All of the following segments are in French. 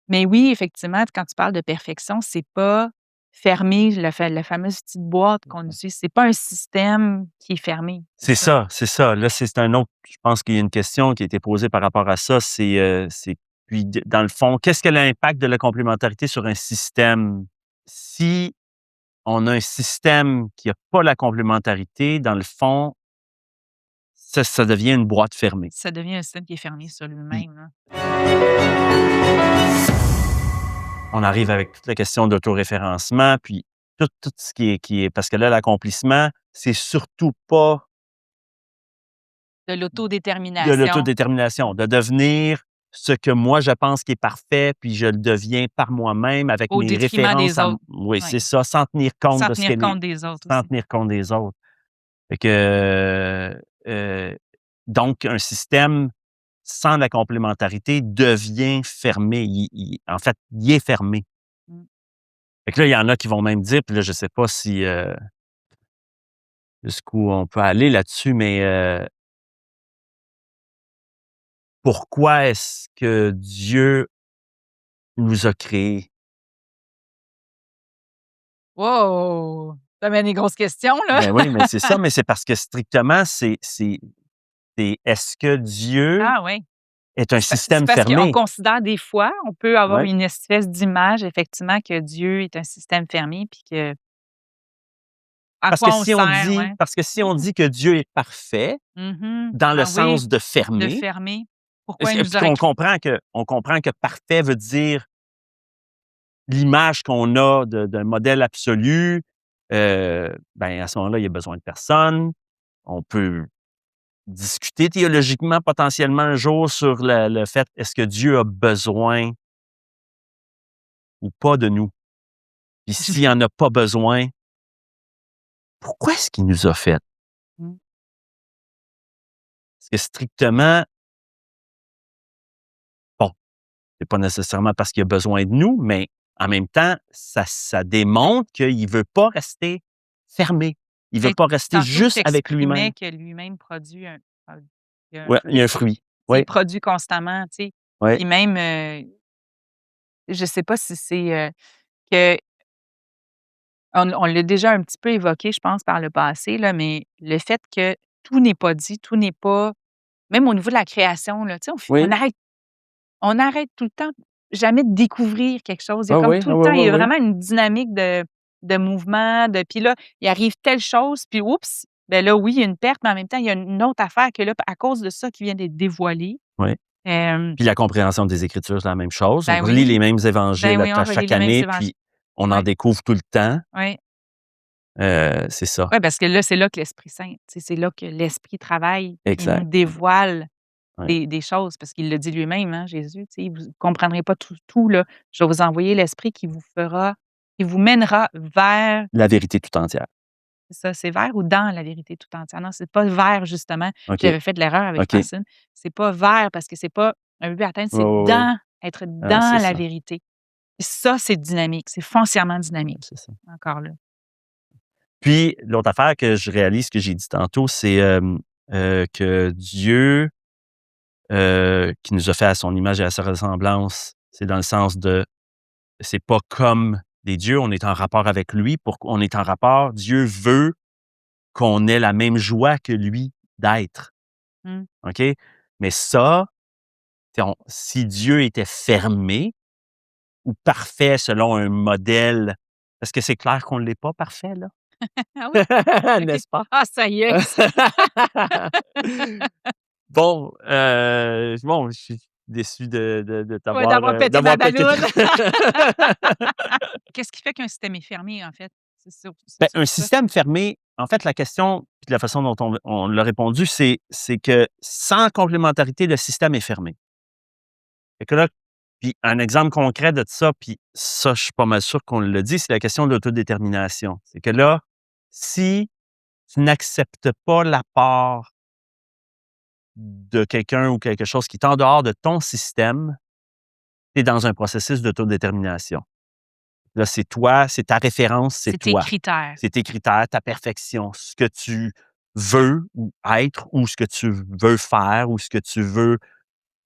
Mais oui, effectivement, quand tu parles de perfection, c'est pas fermé, la fameuse petite boîte qu'on utilise. C'est pas un système qui est fermé, C'est c'est ça? ça, c'est ça. Là, c'est un autre je pense qu'il y a une question qui a été posée par rapport à ça, c'est puis d dans le fond, qu'est-ce que l'impact de la complémentarité sur un système? Si on a un système qui a pas la complémentarité, dans le fond, ça devient une boîte fermée. Ça devient un système qui est fermé sur Puis lui-même, là. on arrive avec toute la question d'autoréférencement, puis tout ce qui est parce que là, l'accomplissement, c'est surtout pas De de l'autodétermination. l'autodétermination, de devenir ce que moi je pense qui est parfait, puis je le deviens par moi-même avec Au mes détriment références des à m autres. oui, c'est Oui. ça, sans tenir compte Sans de ce tenir que les compte des autres sans aussi. tenir compte des autres. Fait que, donc un système sans la complémentarité devient fermé. En fait, il est fermé. Mmh. Fait que là, il y en a qui vont même dire, puis là, je sais pas si, jusqu'où on peut aller là-dessus, mais, pourquoi est-ce que Dieu nous a créés? Wow! Ça amène des grosses questions, là. Ben oui, mais c'est ça, mais c'est parce que strictement, c'est est-ce que Dieu Ah oui. est un C'est système parce qu'on fermé? considère des fois, on peut avoir Ouais. une espèce d'image, effectivement, que Dieu est un système fermé, puis que à Parce que quoi on si on sert, dit ouais. parce que si on Mmh. dit que Dieu est parfait, Mmh. dans le Ah oui, sens de de fermé, fermer. Pourquoi est-ce il que nous puis aurait on comprend que parfait veut dire l'image qu'on a d'un modèle absolu, ben, à ce moment-là, il y a besoin de personne. On peut discuter théologiquement potentiellement un jour sur le fait, est-ce que Dieu a besoin ou pas de nous? Puis s'il en a pas besoin, pourquoi est-ce qu'il nous a fait? Mmh. Parce que strictement, bon, c'est pas nécessairement parce qu'il a besoin de nous, mais en même temps, ça démontre qu'il veut pas rester fermé. Il veut Mais pas rester tantôt, tu juste avec exprimais lui-même. que lui-même produit il y a un Ouais, il y a un fruit. fruit. Il Oui, produit constamment, tu sais? oui, Puis même, je sais pas si c'est, que on l'a déjà un petit peu évoqué, je pense, par le passé, là, mais le fait que tout n'est pas dit, tout n'est pas même au niveau de la création, là, tu sais, oui, on arrête tout le temps jamais de découvrir quelque chose. Il y a oui, comme oui, tout le oui, temps, il oui, y a oui. vraiment une dynamique de mouvement, de puis là, il arrive telle chose, puis oups, ben là, oui, il y a une perte, mais en même temps, il y a une autre affaire que là, à cause de ça qui vient d'être dévoilée, Oui. hem, Puis la compréhension des Écritures, c'est la même chose. On ben relit les oui, mêmes ben évangiles oui, on à relit chaque les mêmes année, évangiles. puis on en Oui, découvre tout le temps. oui. C'est ça. Ouais, parce que là, c'est là que l'Esprit Saint, tu sais, c'est là que l'Esprit travaille, puis il nous Exact. dévoile Ouais. des choses, parce qu'il le dit lui-même, hein, Jésus, tu sais: «Vous comprendrez pas tout, là. Je vais vous envoyer l'Esprit qui vous mènera vers» La vérité tout entière. c'est ça, c'est vers ou dans la vérité tout entière. Non, c'est pas vers justement. OK, J'avais fait de l'erreur avec OK. Francine. C'est pas vers parce que c'est pas un but à atteindre, Oui, c'est oui, oui. dans, être Ah, c'est dans la ça. vérité. Et ça, c'est dynamique, c'est foncièrement Ouais, dynamique, c'est ça. encore là. Puis l'autre affaire que je réalise que j'ai dit tantôt, c'est, que Dieu, qui nous a fait à son image et à sa ressemblance, c'est dans le sens de c'est pas comme des dieux, on est en rapport avec lui. Pourquoi on est en rapport? Dieu veut qu'on ait la même joie que lui d'être, Mmh. OK? Mais ça, si Dieu était fermé ou parfait selon un modèle, parce que c'est clair qu'on ne l'est pas parfait, là. Ah oui? OK. N'est-ce pas? Ah ça y est, Bon, je suis déçu de ouais, t'avoir, d'avoir pété ma d'avoir pété balloune. Qu'est-ce qui fait qu'un système est fermé, en fait? C'est Ben, un surtout ça. système fermé, en fait, la question, puis la façon dont on l'a répondu, c'est que sans complémentarité, le système est fermé. Fait que là, puis un exemple concret de ça, puis ça, je suis pas mal sûr qu'on l'a dit, c'est la question de l'autodétermination. C'est que là, si tu n'acceptes pas la part de quelqu'un ou quelque chose qui est en dehors de ton système, tu es dans un processus d'autodétermination. Là, c'est toi, c'est ta référence, c'est C'est tes toi. critères. C'est tes critères, ta perfection, ce que tu veux ou être ou ce que tu veux faire ou ce que tu veux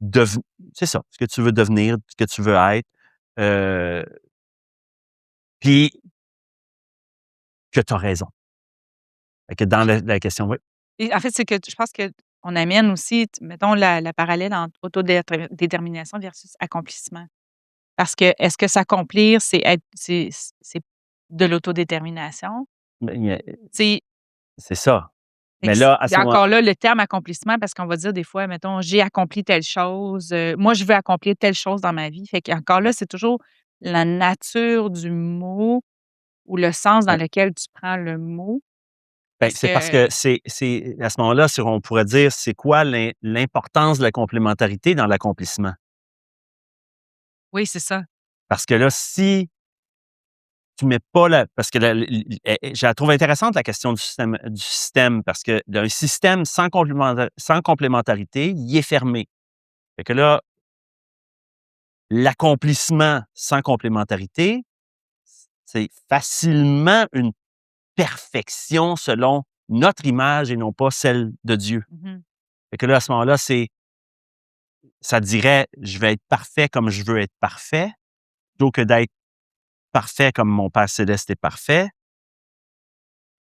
devenir. C'est ça, ce que tu veux devenir, ce que tu veux être. heu, puis que tu as raison. Fait que dans la question, oui. Et en fait, c'est que je pense qu'on amène aussi, mettons la parallèle entre autodétermination versus accomplissement. Parce que est-ce que s'accomplir, c'est de l'autodétermination? Mais il y a C'est c'est ça. Fait Mais que là, à il y ce a moment encore là le terme accomplissement parce qu'on va dire des fois, mettons: «J'ai accompli telle chose, moi je veux accomplir telle chose dans ma vie». Fait qu'encore là, ouais, c'est toujours la nature du mot ou le sens dans ouais. lequel tu prends le mot. Ben, Parce c'est parce que que c'est à ce moment-là, on pourrait dire, c'est quoi l'importance de la complémentarité dans l'accomplissement? oui, c'est ça. Parce que là, si tu mets pas la parce que la l je la trouve intéressante la question du système parce que d'un système sans complémentarité, il est fermé. Fait que là, l'accomplissement sans complémentarité, c'est facilement une perfection selon notre image et non pas celle de Dieu. Mmh. Fait que là, à ce moment-là, ça dirait: «Je vais être parfait comme je veux être parfait», plutôt que d'être parfait comme mon Père céleste est parfait.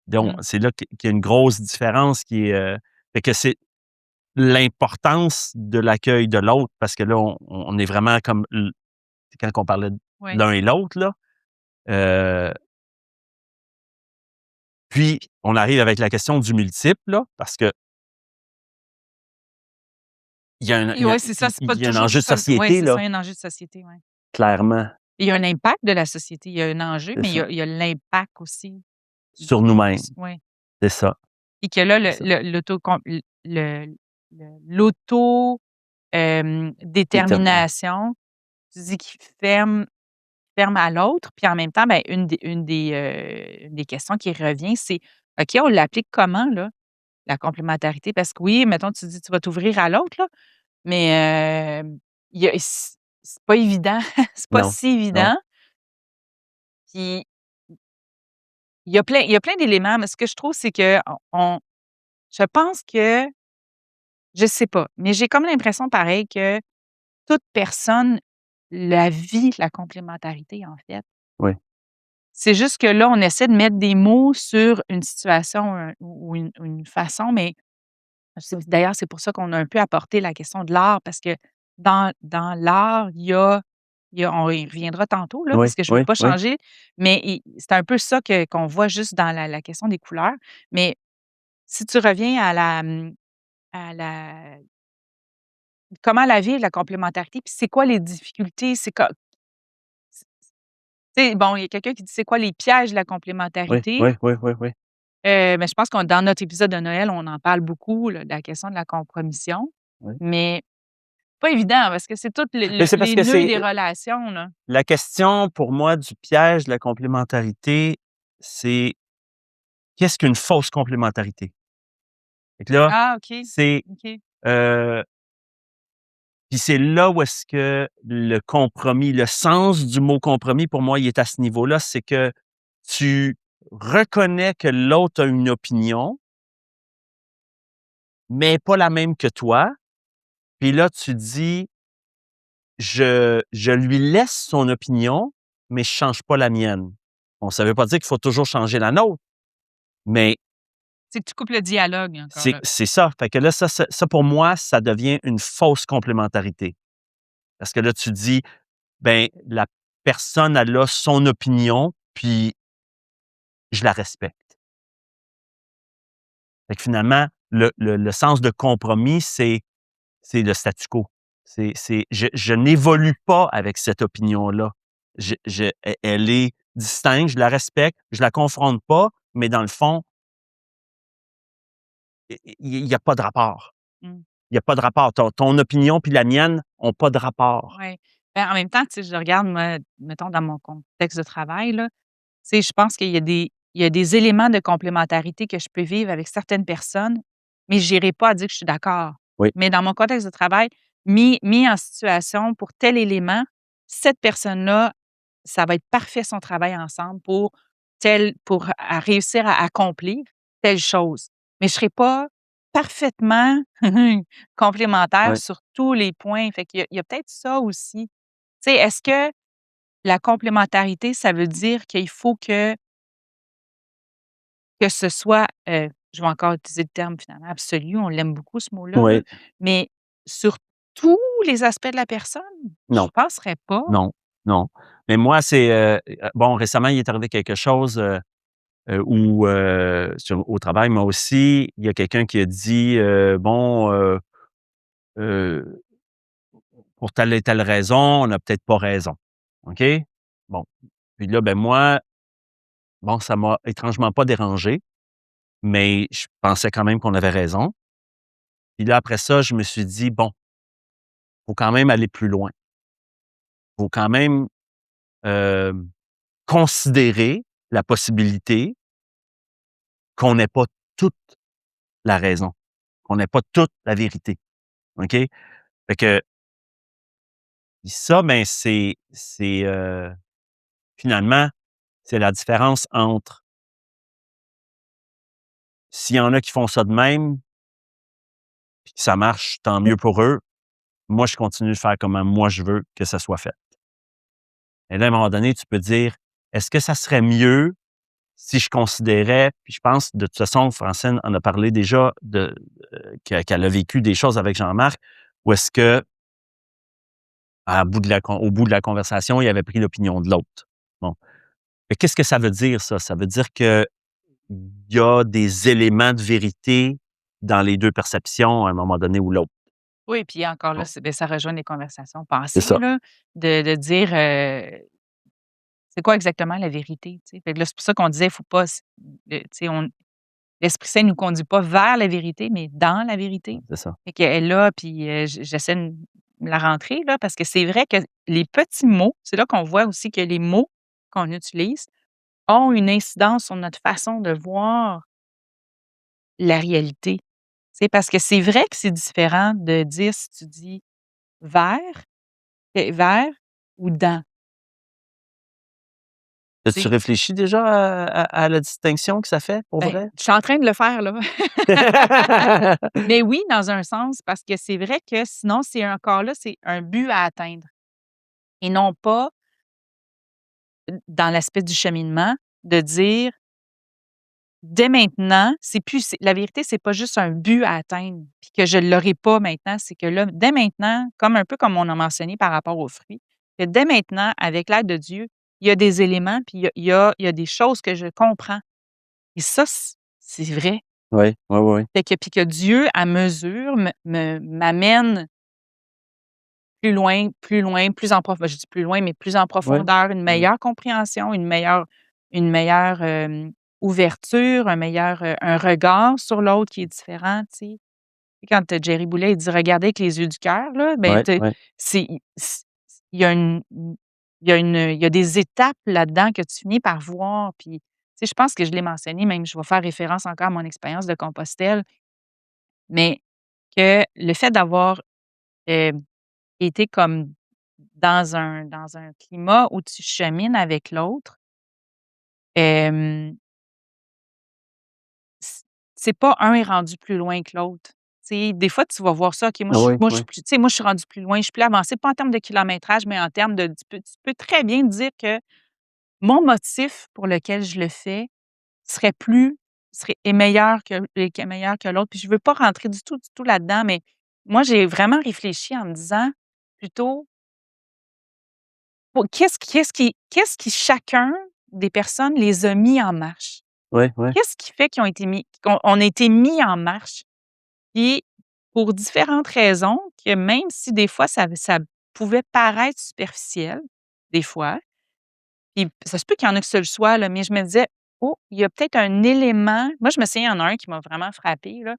Donc, Mmh. c'est là qu'il y a une grosse différence qui est, fait que c'est l'importance de l'accueil de l'autre parce que là, on est vraiment comme quand on parlait de Ouais. l'un et l'autre, là. Heu, Puis, on arrive avec la question du multiple, là, parce que il y a un Et ouais, c'est ça, c'est pas il y a un toujours enjeu de juste un ouais, société, c'est ça, là, un enjeu de société, ouais. clairement. Il y a un impact de la société, il y a un enjeu, C'est mais ça. il y a l'impact aussi Sur nous-mêmes, ouais. c'est ça, Et que là, c'est ça. l'auto, Déterminé. détermination, tu dis qu'il ferme à l'autre, puis en même temps, ben, une des questions qui revient, c'est: «OK, on l'applique comment là, la complémentarité?» Parce que oui, mettons, tu dis: «Tu vas t'ouvrir à l'autre», là, mais, il y a c'est pas évident, c'est pas Non, si non, évident. Puis il y a plein d'éléments, mais ce que je trouve, c'est qu'on on je pense que je sais pas, mais j'ai comme l'impression pareil que toute personne la vit, la complémentarité, en fait. oui, C'est juste que là, on essaie de mettre des mots sur une situation, ou une façon, mais d'ailleurs, c'est pour ça qu'on a un peu apporté la question de l'art parce que dans l'art, il y a on y reviendra tantôt là, oui, parce que je veux oui, pas oui. changer, mais c'est un peu ça qu'on voit juste dans la question des couleurs. Mais si tu reviens à la comment la vivre, la complémentarité, puis c'est quoi les difficultés, c'est quoi tu sais, bon, il y a quelqu'un qui dit: «C'est quoi les pièges de la Oui, complémentarité?» oui, oui, oui, oui, Mais je pense qu'on dans notre épisode de Noël, on en parle beaucoup là, de la question de la compromission, oui. mais pas évident parce que c'est tout Mais c'est parce les que nœuds c'est des relations, là. la question pour moi du piège de la complémentarité, c'est qu'est-ce qu'une fausse complémentarité? Fait que là, Ah OK, c'est, OK. heu, puis c'est là où est-ce que le compromis, le sens du mot compromis pour moi, il est à ce niveau-là, c'est que tu reconnais que l'autre a une opinion, mais pas la même que toi. Puis là, tu dis: «Je lui laisse son opinion, mais je change pas la mienne». Bon, ça veut pas dire qu'il faut toujours changer la nôtre, mais C'est que tu coupes le dialogue encore là. c'est ça. Fait que là, ça pour moi, ça devient une fausse complémentarité. Parce que là, tu dis: «Ben, la personne, elle a son opinion, puis je la respecte». Fait que finalement, le sens de compromis, c'est le statu quo. Je n'évolue pas avec cette opinion-là. Elle est distincte, je la respecte, je la confronte pas, mais dans le fond, il y a pas de rapport. Mmh. Il y a pas de rapport. Ton opinion puis la mienne ont pas de rapport. Ouais. Ben, en même temps, tu sais, je regarde moi, mettons dans mon contexte de travail là, tu sais, je pense qu'il y a des éléments de complémentarité que je peux vivre avec certaines personnes, mais j'irai pas à dire que je suis d'accord. Oui, Mais dans mon contexte de travail, mis en situation pour tel élément, cette personne-là, ça va être parfait son travail ensemble pour à réussir à accomplir telle chose. Mais je serai pas parfaitement complémentaire oui, sur tous les points. Fait qu'il y a peut-être ça aussi. Tu sais, est-ce que la complémentarité, ça veut dire qu'il faut que ce soit, je vais encore utiliser le terme finalement absolu, on l'aime beaucoup ce mot-là, là, Oui. mais sur tous les aspects de la personne? Je Non, penserais pas. non, non. Mais moi, c'est, bon, récemment, il est arrivé quelque chose, où, au travail, moi aussi, il y a quelqu'un qui a dit, bon, heu, pour telle et telle raison, on n'a peut-être pas raison. OK? Bon, puis là, ben, moi, bon, ça m'a étrangement pas dérangé, mais je pensais quand même qu'on avait raison. Puis là, après ça, je me suis dit: «Bon, faut quand même aller plus loin. Faut quand même, hem, considérer la possibilité qu'on n'ait pas toute la raison, qu'on n'ait pas toute la vérité». OK? Fait que ça, ben, finalement, c'est la différence entre s'il y en a qui font ça de même, puis que ça marche, tant mieux pour eux. Moi, je continue de faire comme moi je veux que ça soit fait. Et là, à un moment donné, tu peux dire: «Est-ce que ça serait mieux si je considérais», puis je pense de toute façon, Francine en a parlé déjà qu'elle a vécu des choses avec Jean-Marc, où est-ce que au bout de la conversation, il avait pris l'opinion de l'autre. Bon. Mais qu'est-ce que ça veut dire ça? Ça veut dire qu'il y a des éléments de vérité dans les 2 perceptions à un moment donné ou l'autre. Oui, puis encore là, Bon, ça rejoint les conversations c'est passées, ça. là, de dire, c'est quoi exactement la vérité, tu sais? Fait que là, c'est pour ça qu'on disait, il faut pas tu sais, l'Esprit Saint nous conduit pas vers la vérité, mais dans la vérité. C'est ça. Fait qu'elle est là, puis j'essaie de la rentrer, là, parce que c'est vrai que les petits mots, c'est là qu'on voit aussi que les mots qu'on utilise ont une incidence sur notre façon de voir la réalité. C'est parce que c'est vrai que c'est différent de dire si tu dis vers, vers ou dans, tu As-tu sais? réfléchi déjà à la distinction que ça fait pour Ben, vrai? je suis en train de le faire, là. Mais oui, dans un sens, parce que c'est vrai que sinon, c'est encore là, c'est un but à atteindre et non pas dans l'aspect du cheminement, de dire: «Dès maintenant, c'est plus la vérité, c'est pas juste un but à atteindre, puis que je l'aurai pas maintenant». C'est que là, dès maintenant, comme un peu comme on a mentionné par rapport aux fruits, que dès maintenant, avec l'aide de Dieu, il y a des éléments, puis il y a des choses que je comprends et ça, c'est vrai. Oui, oui, oui. Fait que puis que Dieu, à mesure, m'amène plus loin, plus en je dis plus loin, mais plus en Oui, profondeur, une oui. meilleure compréhension, une meilleure, ouverture, un regard sur l'autre qui est différent, tu sais? Tu sais, quand, Jerry Boulet, il dit: «Regardez avec les yeux du cœur», là, ben, Ouais, ouais. c'est il y a il y a des étapes là-dedans que tu finis par voir, puis, tu sais, je pense que je l'ai mentionné, même je vais faire référence encore à mon expérience de Compostelle, mais que le fait d'avoir, heu été comme dans un climat où tu chemines avec l'autre, hem, c c'est pas un est rendu plus loin que l'autre. Tu sais, des fois, tu vas voir ça, OK, Ah oui, moi, je oui. suis plus tu sais, moi, je suis rendu plus loin, je suis plus avancée, pas en termes de kilométrage, mais en termes de tu peux très bien dire que mon motif pour lequel je le fais serait plus serait est meilleur que meilleur que l'autre. Puis je veux pas rentrer du tout là-dedans, mais moi, j'ai vraiment réfléchi en me disant plutôt: qu'est-ce qui chacun des personnes les a mis en marche? Ouais, ouais. Qu'est-ce qui fait qu'ils ont été mis qu'on on a été mis en marche? Puis pour différentes raisons que même si des fois ça pouvait paraître superficiel, des fois, puis ça se peut qu'il y en a que ce le soit là, mais je me disais: «Oh, il y a peut-être un élément». Moi, je me souviens, il y en a un qui m'a vraiment frappée, là.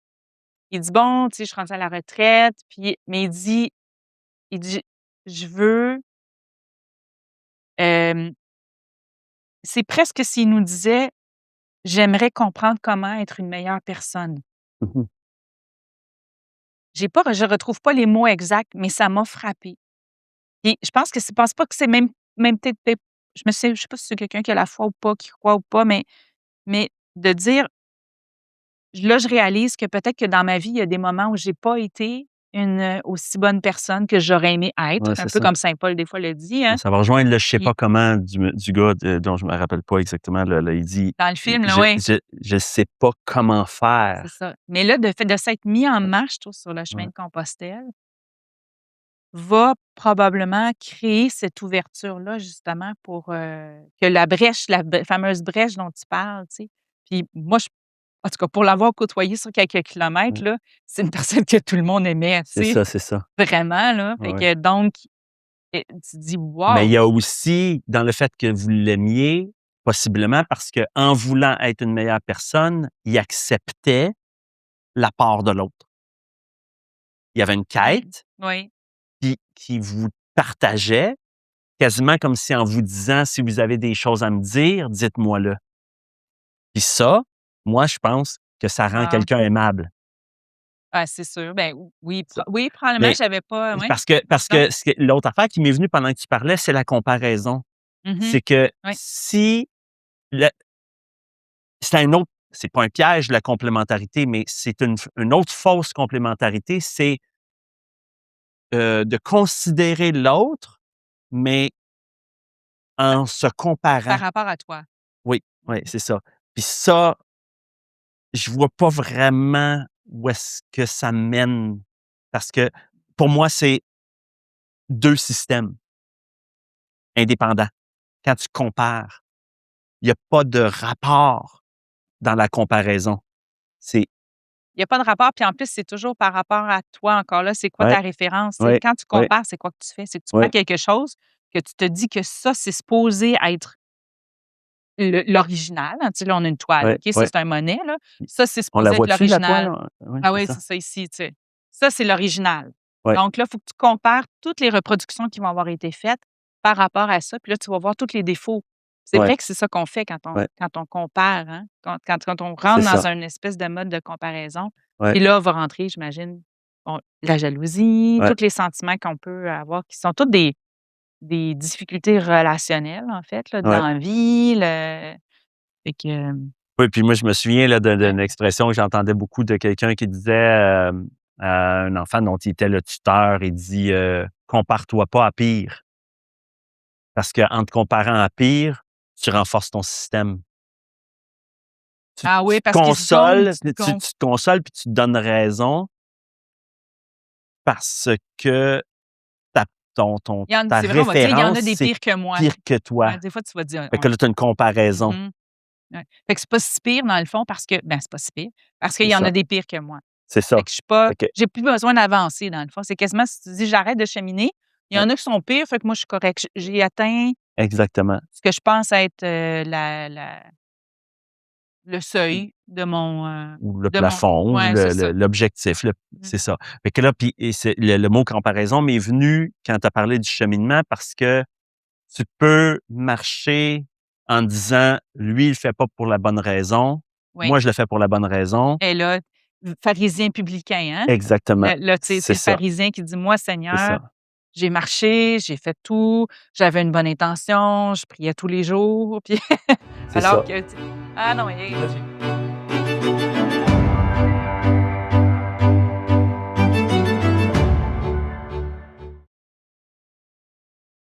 Il dit: «Bon, tu sais, je suis rendu à la retraite», puis mais il dit: «Je veux», hem, c'est presque s'il nous disait: «J'aimerais comprendre comment être une meilleure personne». Mmh mh. Je retrouve pas les mots exacts, mais ça m'a frappée. Et je pense pas que c'est même peut-être je sais pas si c'est quelqu'un qui a la foi ou pas, qui croit ou pas, mais de dire, là, je réalise que peut-être que dans ma vie, il y a des moments où j'ai pas été une aussi bonne personne que j'aurais aimé être, Ouais, un c'est peu ça. comme saint Paul des fois le dit, hein. Ça va rejoindre le je sais Puis pas comment du gars dont je me rappelle pas exactement, là, il dit: dans le film, là, Je ouais, je je sais pas comment c'est faire». ça. Mais là, de fait de s'être mis en marche, je trouve, sur le chemin Ouais, de Compostelle, va probablement créer cette ouverture-là justement pour, que la brèche, fameuse brèche dont tu parles, tu sais. Puis moi, en tout cas, pour l'avoir côtoyé sur quelques kilomètres, ouais. là, c'est une personne que tout le monde aimait, tu C'est sais, ça, c'est ça. vraiment, là. Ouais, Fait ouais. que donc, tu te dis: Mais il y «Wow!» a aussi dans le fait que vous l'aimiez, possiblement parce qu'en voulant être une meilleure personne, il acceptait la part de l'autre. Il y avait une Mmh. quête Oui. qui vous partageait, quasiment comme si en vous disant: «Si vous avez des choses à me dire, dites-moi-le». Puis ça, moi, je pense que ça rend Ah, quelqu'un aimable. ah, c'est sûr. Ben, oui, Ça. oui, probablement, Mais j'avais pas ouais, parce donc que l'autre affaire qui m'est venue pendant que tu parlais, c'est la comparaison. mmh C'est que oui, si le c'est un autre c'est pas un piège, la complémentarité, mais c'est une autre fausse complémentarité, c'est, de considérer l'autre, mais pa en se par comparant. rapport à toi. Oui, oui, Mmh. c'est ça. Puis ça, je vois pas vraiment où est-ce que ça mène. Parce que pour moi, c'est 2 systèmes indépendants. Quand tu compares, il y a pas de rapport dans la comparaison. C'est Il y a pas de rapport, puis en plus, c'est toujours par rapport à toi encore là, c'est quoi ouais, ta référence? Tu sais, ouais, quand tu ouais, compares, c'est quoi que tu fais? C'est que tu prends ouais, quelque chose, que tu te dis que ça, c'est supposé être l'original, hein, tu sais, là, on a une toile, ouais, OK? Ça, ouais. c'est un Monet, là. Ça, c'est On la supposé être voit-tu la l'original. toile? Ouais, Ah c'est oui, ça. c'est ça ici, tu sais. Ça, c'est l'original. Ouais, Donc là, il faut que tu compares toutes les reproductions qui vont avoir été faites par rapport à ça, puis là, tu vas voir tous les défauts. C'est ouais, vrai que c'est ça qu'on fait ouais, quand on compare, hein, quand on c'est rentre dans ça. un espèce de mode de comparaison. Ouais, Puis là, va rentrer, j'imagine, bon, la jalousie, ouais, tous les sentiments qu'on peut avoir qui sont toutes des difficultés relationnelles, en fait, là, ouais. dans la vie, le fait que, Oui, puis moi, je me souviens là, ouais. d'une expression que j'entendais beaucoup de quelqu'un qui disait, à un enfant dont il était le tuteur, il dit, «Compare-toi pas à pire». Parce qu'en te comparant à pire, tu renforces ton système. Ah Tu oui, te parce qu'ils se gonflent, consoles, tu te tu gonfles. te consoles puis tu te donnes raison parce que ta ta C'est vrai, on va dire: «Il y en référence, a des c'est pires que moi». pire que Ouais, toi. des fois, tu vas dire Fait que là, tu as une comparaison. mmh ouais. Fait que c'est pas si pire dans le fond parce que ben, c'est pas si pire, parce qu'il C'est y en a ça, des pires que moi. c'est Fait ça. que je suis pas Fait que j'ai plus besoin d'avancer dans le fond. C'est quasiment si tu dis: «J'arrête de cheminer», il y ouais, en a qui sont pires, fait que moi je suis correcte. J'ai atteint exactement. ce que je pense être, le seuil Ou le de mon plafond, ou ouais, c'est ça. l'objectif, Mmh. c'est ça. Fait que là, puis et c'est le mot comparaison m'est venu quand tu as parlé du cheminement parce que tu peux marcher en disant: «Lui, il le fait pas pour la bonne raison. Oui. Moi, je le fais pour la bonne raison». Et là, pharisien publicain, hein? Exactement. Là, tu sais, c'est C'est le ça, pharisien qui dit: «Moi, c'est Seigneur, ça, j'ai marché, j'ai fait tout, j'avais une bonne intention, je priais tous les jours», puis c'est alors ça. que tu ah non, j'ai